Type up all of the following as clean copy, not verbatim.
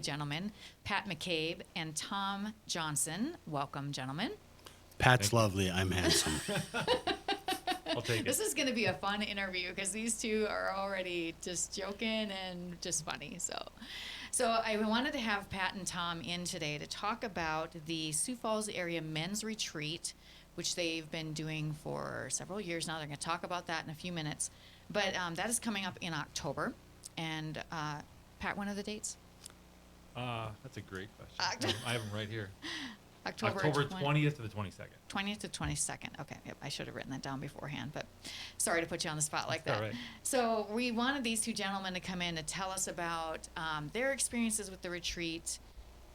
lovely gentlemen, Pat McCabe and Tom Johnson. Welcome, gentlemen. Pat's lovely. I'm handsome. I'll take it. This is going to be a fun interview because these two are already just joking and just funny. So I wanted to have Pat and Tom in today to talk about the Sioux Falls area men's retreat, which they've been doing for several years now. They're going to talk about that in a few minutes. But that is coming up in October. And Pat, when are the dates? That's a great question. I have them right here. October 20th to the 22nd. 20th to 22nd. Okay, yep, I should have written that down beforehand, but sorry to put you on the spot like that. All right. So we wanted these two gentlemen to come in to tell us about their experiences with the retreat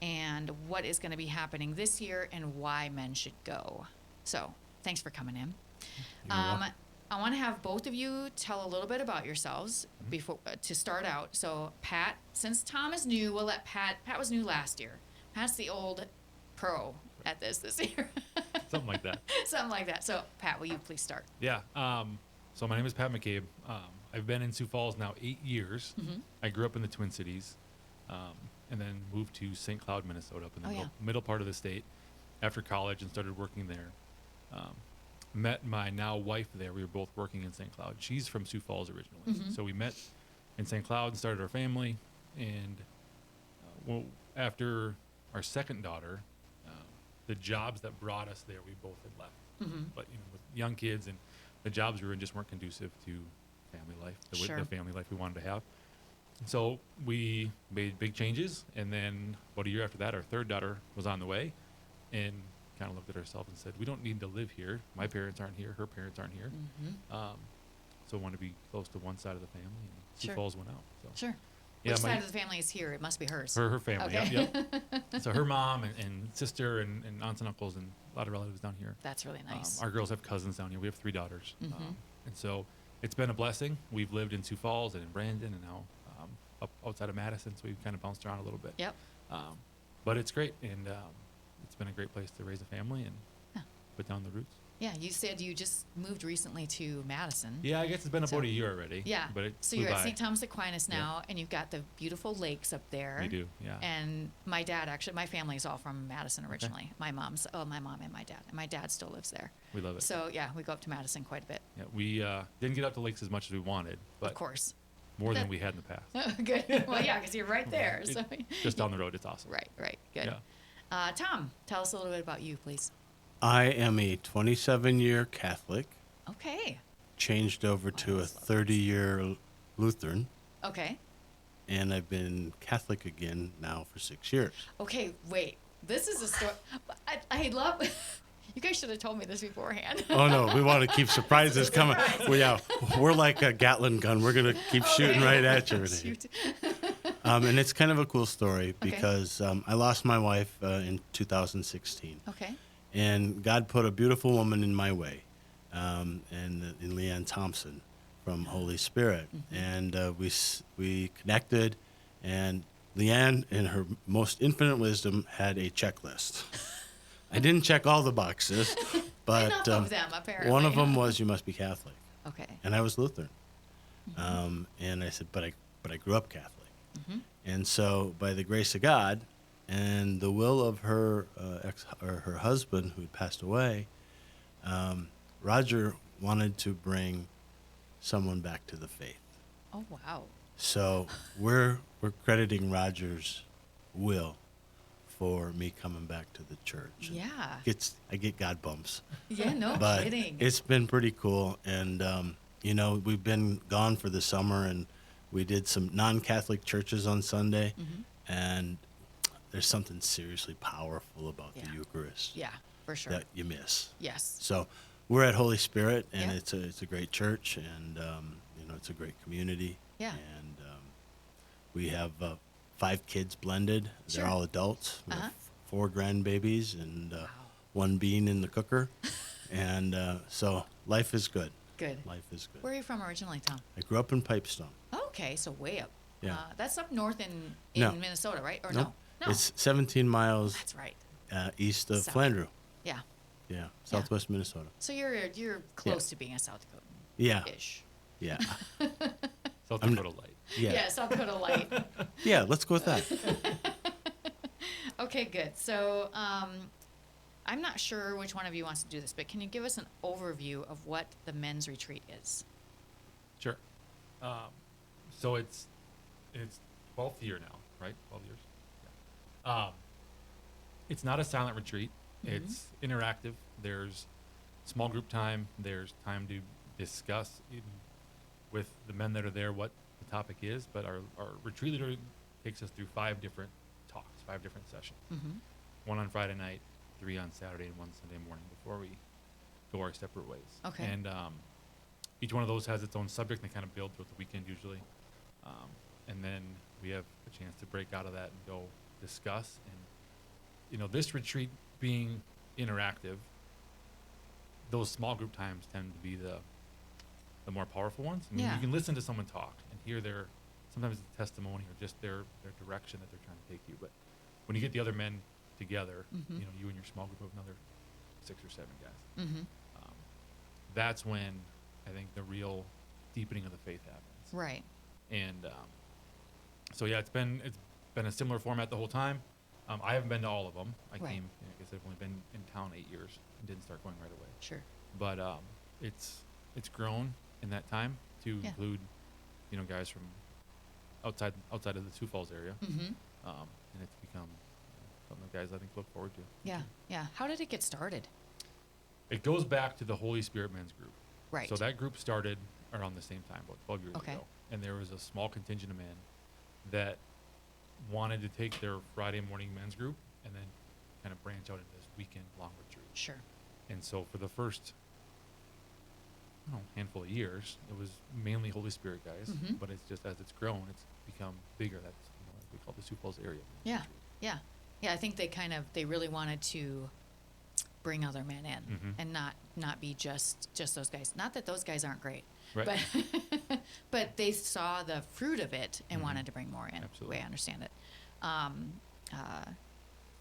and what is going to be happening this year and why men should go. So thanks for coming in. I want to have both of you tell a little bit about yourselves before to start out. So Pat, since Tom is new, we'll let Pat was new last year. Pat's the old pro at this year. Something like that. Something like that. So, Pat, will you please start? Yeah. So my name is Pat McCabe. I've been in Sioux Falls now 8 years. Mm-hmm. I grew up in the Twin Cities, and then moved to St. Cloud, Minnesota, up in the middle part of the state after college and started working there. Met my now wife there. We were both working in St. Cloud. She's from Sioux Falls originally. Mm-hmm. So we met in St. Cloud and started our family. And after our second daughter, the jobs that brought us there, we both had left. Mm-hmm. But with young kids and the jobs we were in just weren't conducive to family life, the family life we wanted to have. So we made big changes, and then about a year after that, our third daughter was on the way, and kind of looked at ourselves and said, we don't need to live here. My parents aren't here. Her parents aren't here. Mm-hmm. So I wanted to be close to one side of the family, and Sioux Falls went out. So. Sure. Yeah, Which side of the family is here? It must be hers. Her family. Okay. Yep. So her mom and sister and aunts and uncles and a lot of relatives down here. That's really nice. Our girls have cousins down here. We have 3 daughters. Mm-hmm. And so it's been a blessing. We've lived in Sioux Falls and in Brandon and now up outside of Madison. So we've kind of bounced around a little bit. Yep. But it's great. And it's been a great place to raise a family and put down the roots. Yeah, you said you just moved recently to Madison. Yeah, I guess it's been about a year already. Yeah. But So you're at St. Thomas Aquinas now, and you've got the beautiful lakes up there. We do, yeah. And my dad, actually, my family's all from Madison originally. My mom and my dad. And my dad still lives there. We love it. So, yeah, we go up to Madison quite a bit. Yeah, we didn't get up to lakes as much as we wanted, but Of course. more than we had in the past. Good. Well, yeah, because you're right there. So Just down the road, it's awesome. Right. Good. Yeah. Tom, tell us a little bit about you, please. I am a 27-year Catholic, Okay. changed over to a 30-year Lutheran, Okay. and I've been Catholic again now for 6 years. Okay, wait. This is a story. I love. You guys should have told me this beforehand. Oh, no, we want to keep surprises coming. Well, yeah, we're like a Gatling gun. We're going to keep shooting right at you. Shoot. And it's kind of a cool story because I lost my wife in 2016. Okay. And God put a beautiful woman in my way, in Leanne Thompson from Holy Spirit. Mm-hmm. And we connected, and Leanne, in her most infinite wisdom, had a checklist. I didn't check all the boxes, but Enough of them, apparently. one of them was you must be Catholic. Okay. And I was Lutheran. Mm-hmm. And I said, but I grew up Catholic. Mm-hmm. And so by the grace of God and the will of her her husband who had passed away, Roger wanted to bring someone back to the faith. Oh, wow. So we're crediting Roger's will for me coming back to the church. Yeah. I get God bumps. Yeah, no But kidding. it's been pretty cool. And, we've been gone for the summer, and we did some non-Catholic churches on Sunday. Mm-hmm. And there's something seriously powerful about the Eucharist Yeah, for sure. that you miss. Yes. So we're at Holy Spirit, and Yeah. it's a great church, and, it's a great community. Yeah. And we have 5 kids blended. Sure. They're all adults. We Uh-huh. have 4 grandbabies and 1 bean in the cooker. And so life is good. Good. Life is good. Where are you from originally, Tom? I grew up in Pipestone. Okay, so way up. Yeah. That's up north in No. Minnesota, right? Or Nope. no? It's 17 miles That's right. east of South. Flandreau. Yeah. Yeah, southwest Minnesota. So you're close to being a South Dakota. Yeah, Ish. yeah, South Dakota Light. yeah. South Dakota light. Yeah, let's go with that. Okay, good. So, I'm not sure which one of you wants to do this, but can you give us an overview of what the men's retreat is? Sure. So it's 12th year now, right? 12 years. Yeah. It's not a silent retreat. It's interactive. There's small group time. There's time to discuss with the men that are there what the topic is. But our retreat leader takes us through 5 different talks, 5 different sessions. One on Friday night, 3 on Saturday, and 1 Sunday morning before we go our separate ways. Okay. And each one of those has its own subject, and they kind of build throughout the weekend usually. And then we have a chance to break out of that and go discuss. And, this retreat being interactive, those small group times tend to be the more powerful ones. I mean, Yeah. you can listen to someone talk and hear sometimes it's testimony or just their direction that they're trying to take you. But when you get the other men together, you and your small group of another 6 or 7 guys, that's when I think the real deepening of the faith happens. Right. And so yeah, it's been a similar format the whole time. I haven't been to all of them. I Right. came, I guess I've only been in town 8 years and didn't start going right away. Sure. But it's grown in that time to Yeah. include, guys from outside of the Sioux Falls area, and it's become something that guys I think look forward to. Yeah. Yeah. How did it get started? It goes back to the Holy Spirit Men's Group. Right. So that group started around the same time, about 12 years Okay. ago. And there was a small contingent of men that wanted to take their Friday morning men's group and then kind of branch out into this weekend long retreat. Sure. And so for the first handful of years, it was mainly Holy Spirit guys. But it's just as it's grown, it's become bigger. That's what we call the Sioux Falls area. Yeah. retreat. Yeah. Yeah. I think they really wanted to bring other men in and not be just those guys. Not that those guys aren't great, Right. but they saw the fruit of it and wanted to bring more in. Absolutely. The way I understand it.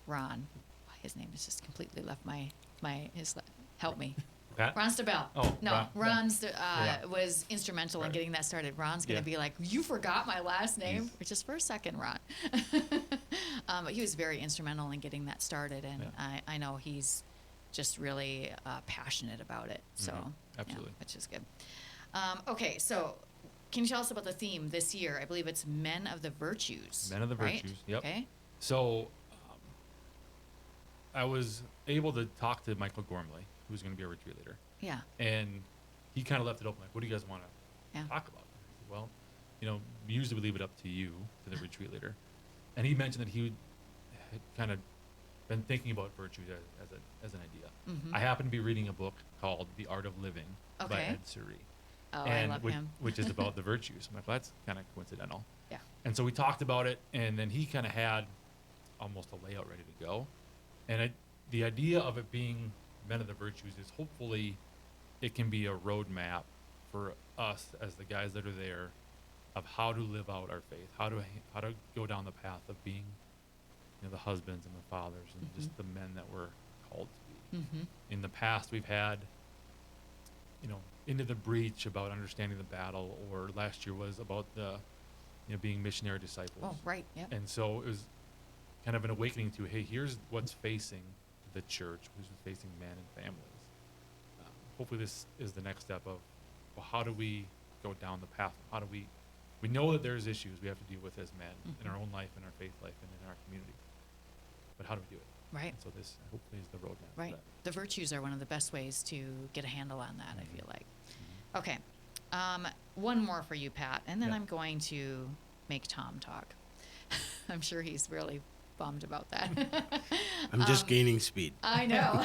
Ron, his name has just completely left help me. Pat? Ron Stabell. Oh, no, Ron. Ron's was instrumental in Right. getting that started. Ron's going to Yeah. be like, you forgot my last name, He's- just for a second, Ron. But he was very instrumental in getting that started, and Yeah. I know he's just really passionate about it. So, Absolutely. yeah, which is good. Okay, so can you tell us about the theme this year? I believe it's Men of the Virtues. Men of the right? Virtues, yep. Okay. So I was able to talk to Michael Gormley, who's going to be our retreat leader. Yeah. And he kind of left it open, like, what do you guys want to Yeah. talk about? I said, well, usually we leave it up to you, to the retreat leader. And he mentioned that he had kind of been thinking about virtues as an idea. I happen to be reading a book called The Art of Living by Okay. Ed Suri. Oh, I love him. Which is about the virtues. I'm like, well, that's kind of coincidental. Yeah. And so we talked about it, and then he kind of had almost a layout ready to go. And the idea of it being Men of the Virtues is hopefully it can be a roadmap for us as the guys that are there of how to live out our faith, how to go down the path of being the husbands and the fathers and just the men that we're called to be. In the past, we've had Into the Breach about understanding the battle, or last year was about the being missionary disciples. Oh, right. Yeah. And so it was kind of an awakening to, hey, here's what's facing the church, who's facing men and families. Hopefully this is the next step of, well, how do we go down the path? How do we know that there's issues we have to deal with as men in our own life, in our faith life, and in our community. But how do we do it? Right. And so this hopefully is the roadmap. for Right. that. The virtues are one of the best ways to get a handle on that, I feel like. Okay. One more for you, Pat, and then Yeah. I'm going to make Tom talk. I'm sure he's really bummed about that. I'm just gaining speed. I know.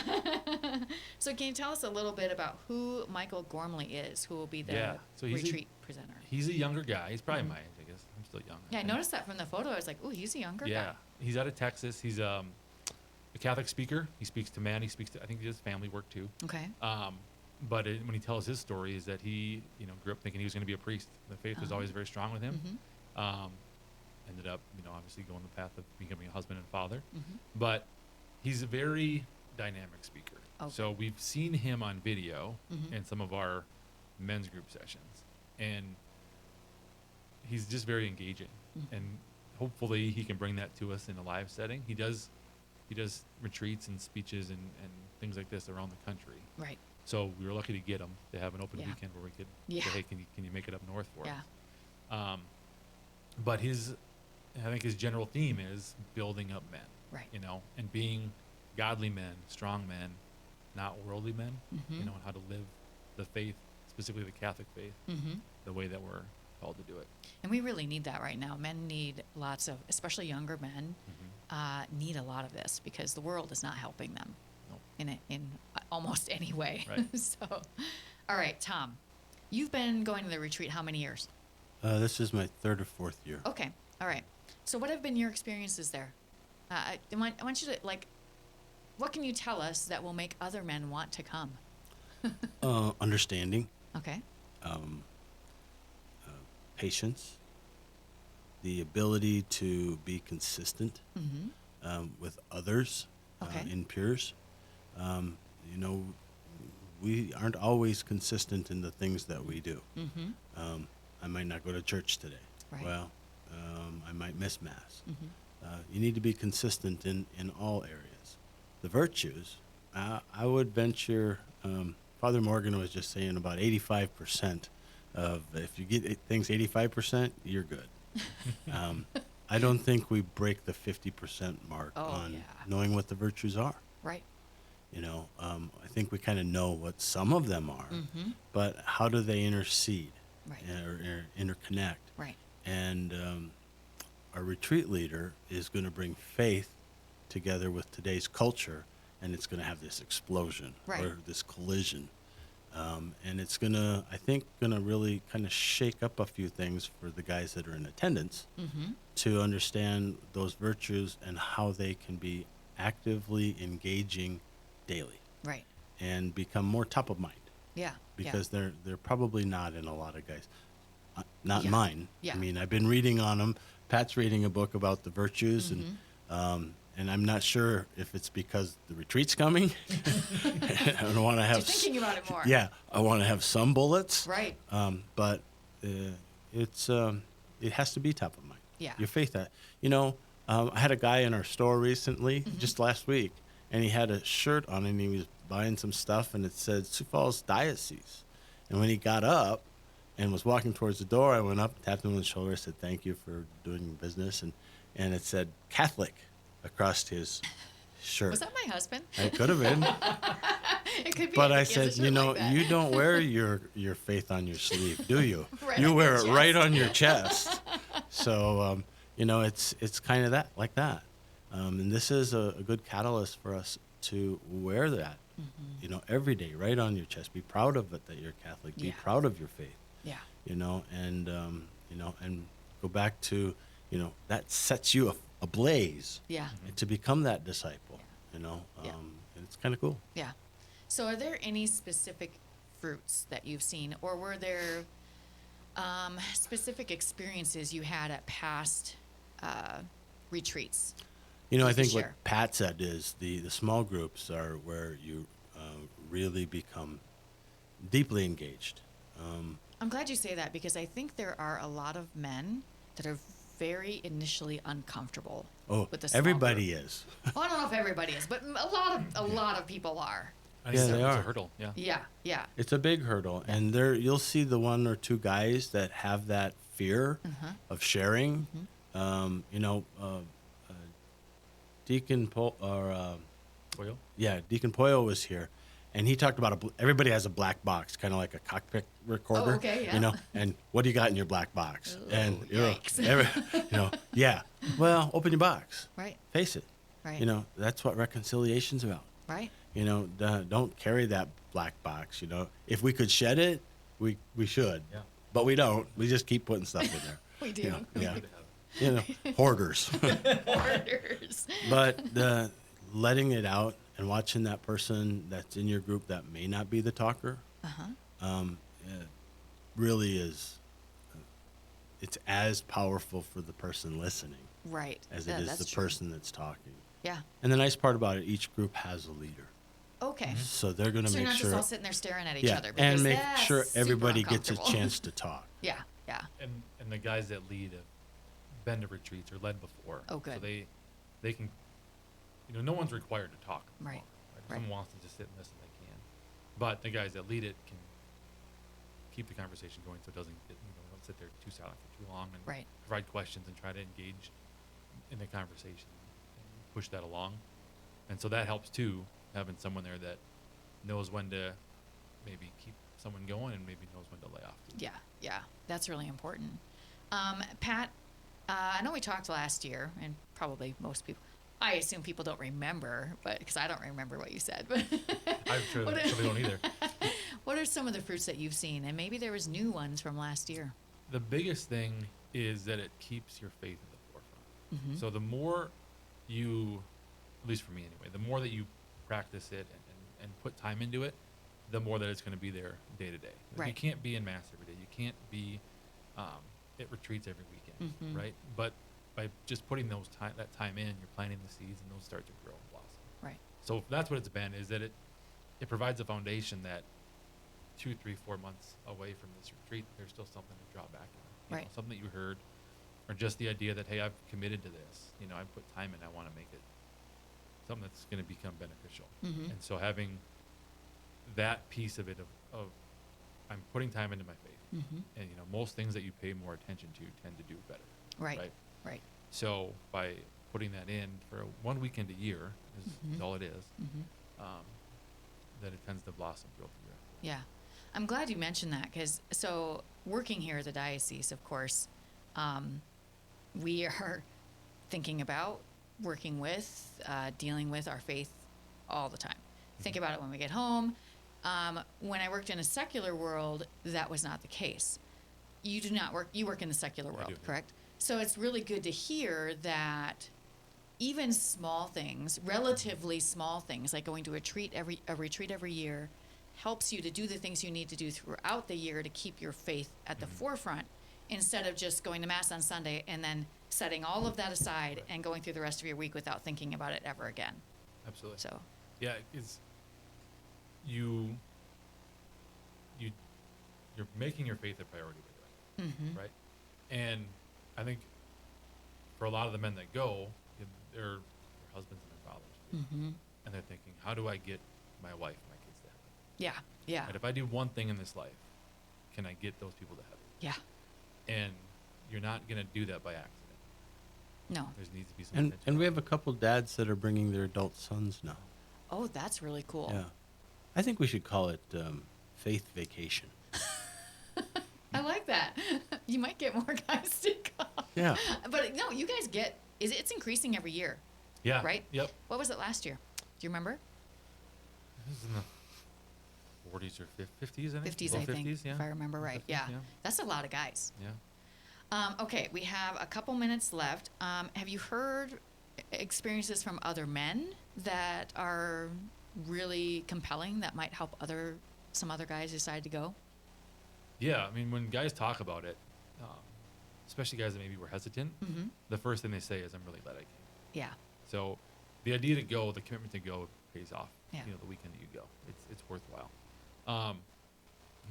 So can you tell us a little bit about who Michael Gormley is, who will be the Yeah. So he's retreat presenter? He's a younger guy. He's probably my age, I guess. I'm still young. Yeah, I think. noticed that from the photo. I was like, oh, he's a younger Yeah. guy. He's out of Texas. He's a Catholic speaker. He speaks to men. He speaks to, I think he does family work too. Okay. But when he tells his story is that he, grew up thinking he was going to be a priest. The faith was always very strong with him. Ended up, obviously going the path of becoming a husband and father. But he's a very dynamic speaker. Okay. So we've seen him on video in some of our men's group sessions. And he's just very engaging. And hopefully he can bring that to us in a live setting. He does he does retreats and speeches and things like this around the country. Right. So we were lucky to get him to have an open Yeah. weekend where we could Yeah. say, hey, can you make it up north for Yeah. us? But I think his general theme is building up men, Right. you know, and being godly men, strong men, not worldly men, Mm-hmm. you know, and how to live the faith, specifically the Catholic faith, Mm-hmm. the way that we're called to do it. And we really need that right now. Men need lots of, especially younger men, need a lot of this because the world is not helping them Nope. in almost any way. Right. So, all right, Tom, you've been going to the retreat how many years? This is my third or fourth year. Okay, all right. So, what have been your experiences there? I want you to what can you tell us that will make other men want to come? Understanding, Okay. patience, the ability to be consistent Mm-hmm. with others Okay. in peers. You know, we aren't always consistent in the things that we do. Mm-hmm. I might not go to church today. Right. Well, I might miss Mass. Mm-hmm. You need to be consistent in all areas. The virtues, I would venture, Father Morgan was just saying about 85% of, if you get things 85%, you're good. I don't think we break the 50% mark Oh, on yeah. knowing what the virtues are. Right. You know, I think we kind of know what some of them are, Mm-hmm. but how do they intercede Right. or interconnect? Right. And our retreat leader is going to bring faith together with today's culture, and it's going to have this explosion Right. or this collision. And it's going to, I think, really kind of shake up a few things for the guys that are in attendance Mm-hmm. to understand those virtues and how they can be actively engaging daily Right. and become more top of mind, Yeah. because they're probably not in a lot of guys. Not Yeah. mine. Yeah. I mean, I've been reading on them. Pat's reading a book about the virtues, Mm-hmm. and I'm not sure if it's because the retreat's coming. I don't want to You're have. thinking about it more. Yeah, I want to have some bullets. Right. But it has to be top of mind. Yeah. Your faith. I had a guy in our store recently, Mm-hmm. just last week, and he had a shirt on and he was buying some stuff and it said Sioux Falls Diocese. And when he got up and was walking towards the door, I went up, tapped him on the shoulder, said, "Thank you for doing business." And it said Catholic across his shirt. Was that my husband? It could have been. It could be. But I if he has a said, shirt like that. you don't wear your faith on your sleeve, do you? Right You on wear your it right chest. on your chest. So, it's kind of that, like that. And this is a good catalyst for us to wear that, every day, right on your chest. Be proud of it that you're Catholic. Be Yeah. proud of your faith, Yeah. and go back to, that sets you ablaze Yeah. to become that disciple, Yeah. and it's kind of cool. Yeah. So, are there any specific fruits that you've seen, or were there specific experiences you had at past retreats? I you could think what share? Pat said is the small groups are where you really become deeply engaged. I'm glad you say that because I think there are a lot of men that are very initially uncomfortable with the small everybody group. is. Well, I don't know if everybody is, but a lot of people are. I Yeah, think they it's are. a hurdle. Yeah. Yeah. Yeah. It's a big hurdle, and you'll see the one or two guys that have that fear of sharing. Deacon Deacon Poyo was here, and he talked about everybody has a black box, kind of like a cockpit recorder. Oh, okay, yeah. And what do you got in your black box? Ooh, And yikes. yeah. Well, open your box. Right. Face it. Right. That's what reconciliation's about. Right. Don't carry that black box. If we could shed it, we should. Yeah. But we don't. We just keep putting stuff in there. We do. Yeah. Hoarders. Orders. But letting it out and watching that person that's in your group that may not be the talker, it really is. It's as powerful for the person listening Right. as Yeah, it is that's the true. person that's talking. Yeah. And the nice part about it, each group has a leader, Okay. so they're going to So you're make not sure. just all sitting there staring at each Yeah, other. Because and make that's sure super everybody gets a uncomfortable. chance to talk. Yeah. Yeah. And the guys that lead have been to retreats or led before. Oh, good. So they can no one's required to talk. Right. Right? If Right. someone wants to just sit and listen, they can. But the guys that lead it can keep the conversation going, so it doesn't get, don't sit there too silent for too long, and Right. provide questions and try to engage in the conversation and push that along. And so that helps too, having someone there that knows when to maybe keep someone going and maybe knows when to lay off too. Yeah, that's really important. Pat, I know we talked last year, and probably most people, I assume people don't remember, but because I don't remember what you said. But I'm sure What- they don't either. what are some of the fruits that you've seen? And maybe there was new ones from last year. The biggest thing is that it keeps your faith at the forefront. Mhm. So the more you, at least for me anyway, the more that you practice it and put time into it, the more that it's going to be there day to day. Like, Right. You can't be in mass every day. You can't be at retreats every weekend, Mhm. right? But by just putting that time in, you're planting the seeds, and those start to grow and blossom. Right. So that's what it's been, is that it provides a foundation that 2, 3, 4 months away from this retreat, there's still something to draw back on. Right. Something that you heard, or just the idea that, hey, I've committed to this. I put time in. I want to make it something that's going to become beneficial. Mhm. And so having that piece of it of I'm putting time into my faith, Mhm. and most things that you pay more attention to tend to do better. Right. Right. So by putting that in for 1 weekend a year is Mhm. all it is, Mhm. then it tends to blossom throughout the year. Yeah. I'm glad you mentioned that because, so working here at the diocese, of course, we are thinking about working with, dealing with our faith all the time. Think about it when we get home. When I worked in a secular world, that was not the case. You do not work, you work in the secular I world, do, yeah. correct? So it's really good to hear that even small things, relatively small things, like going to a retreat every year, helps you to do the things you need to do throughout the year to keep your faith at the forefront, instead of just going to mass on Sunday and then setting all of that aside Right. and going through the rest of your week without thinking about it ever again. Absolutely. So, Yeah, it's you're making your faith a priority by doing mhm. it, right? And I think for a lot of the men that go, they're husbands and their fathers, Mhm. and they're thinking, how do I get my wife, my kids to heaven? Yeah. Yeah. And if I do one thing in this life, can I get those people to heaven? Yeah. And you're not going to do that by accident. No. There needs to be some And intention. we have a couple dads that are bringing their adult sons now. Oh, that's really cool. Yeah. I think we should call it faith vacation. I like that. You might get more guys to go. Yeah. But no, you guys it's increasing every year, Yeah. right? Yep. What was it last year? Do you remember? This is in the 40s or 50s, I think. 50s, Low I think, 50s, yeah. if I remember right. 50s, Yeah. That's a lot of guys. Yeah. Okay, we have a couple minutes left. Have you heard experiences from other men that are really compelling that might help some other guys decide to go? Yeah, I mean, when guys talk about it, especially guys that maybe were hesitant, Mm-hmm. the first thing they say is, I'm really glad I came. Yeah. So the idea to go, the commitment to go pays off. Yeah. The weekend that you go, it's worthwhile.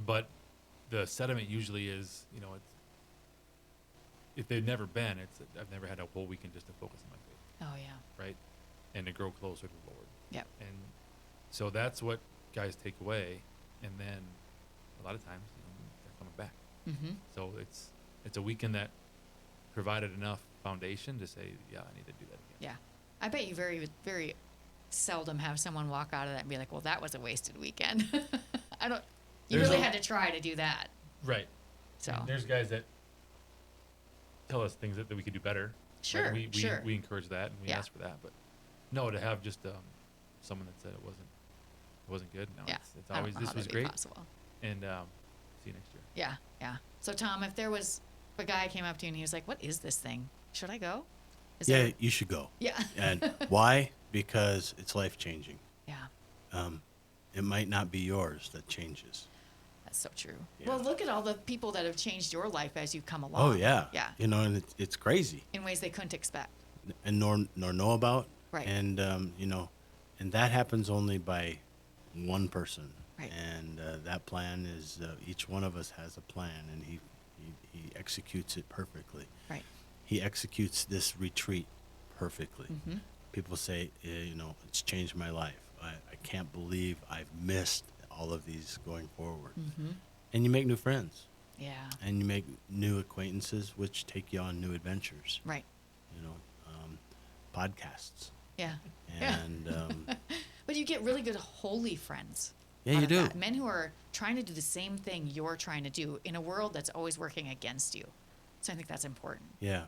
But the sediment usually is, it's, if they've never been, I've never had a whole weekend just to focus on my faith, Oh, yeah. right? And to grow closer to the Lord. Yep. And so that's what guys take away. And then a lot of times, they're coming back. Mm-hmm. So it's a weekend that provided enough foundation to say, yeah, I need to do that again. Yeah. I bet you very, very seldom have someone walk out of that and be like, well, that was a wasted weekend. You There's really a- had to try to do that. Right. So, And there's guys that tell us things that we could do better. Sure, Right? We sure. we encourage that and we Yeah. ask for that. But no, to have just someone that said it wasn't good. No, yeah. it's I don't always know this how was that'd be great. possible. And see you next year. Yeah, yeah. So, Tom, if there was a guy came up to you and he was like, what is this thing? Should I go? Is Yeah, there- you should go. Yeah. And why? Because it's life changing. Yeah. It might not be yours that changes. That's so true. Yeah. Well, look at all the people that have changed your life as you've come along. Oh yeah. Yeah. And it's crazy, In ways they couldn't expect. and nor know about. Right. And and that happens only by one person. Right. And that plan is each one of us has a plan, and he executes it perfectly. Right. He executes this retreat perfectly. Mm-hmm. people say, it's changed my life. I can't believe I've missed all of these going forward. Mm-hmm. And you make new friends. Yeah. And you make new acquaintances, which take you on new adventures. Right. Podcasts. Yeah. And but you get really good holy friends. yeah, out you of do. that. Men who are trying to do the same thing you're trying to do in a world that's always working against you. So I think that's important. Yeah.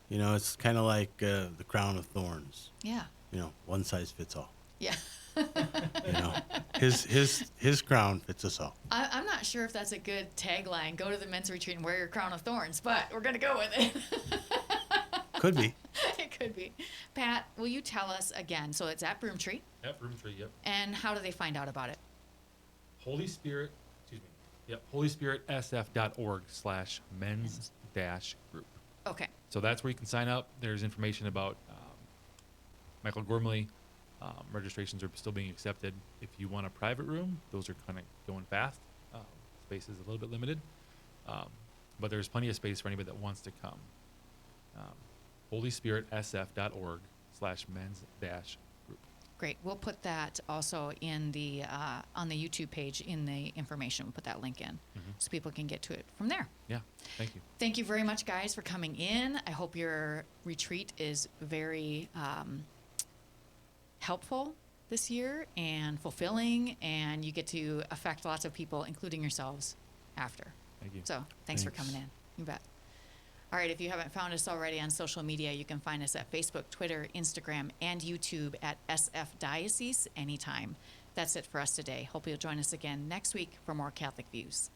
Yeah. It's kind of like the crown of thorns. Yeah. One size fits all. Yeah. His crown fits us all. I'm not sure if that's a good tagline. Go to the men's retreat and wear your crown of thorns, but we're going to go with it. Could be. It could be. Pat, will you tell us again? So it's at Broomtree. At Broomtree, yep. And how do they find out about it? HolySpirit.org/men's-group. Okay. So that's where you can sign up. There's information about Michael Gormley. Registrations are still being accepted. If you want a private room, those are kind of going fast. Space is a little bit limited. But there's plenty of space for anybody that wants to come. HolySpiritSF.org/men's-group. Great. We'll put that also in the on the YouTube page in the information. We'll put that link in so people can get to it from there. Yeah, thank you. Thank you very much, guys, for coming in. I hope your retreat is very helpful this year and fulfilling, and you get to affect lots of people, including yourselves, after. Thank you. So thanks for coming in. You bet. All right, if you haven't found us already on social media, you can find us at Facebook, Twitter, Instagram, and YouTube at SF Diocese anytime. That's it for us today. Hope you'll join us again next week for more Catholic Views.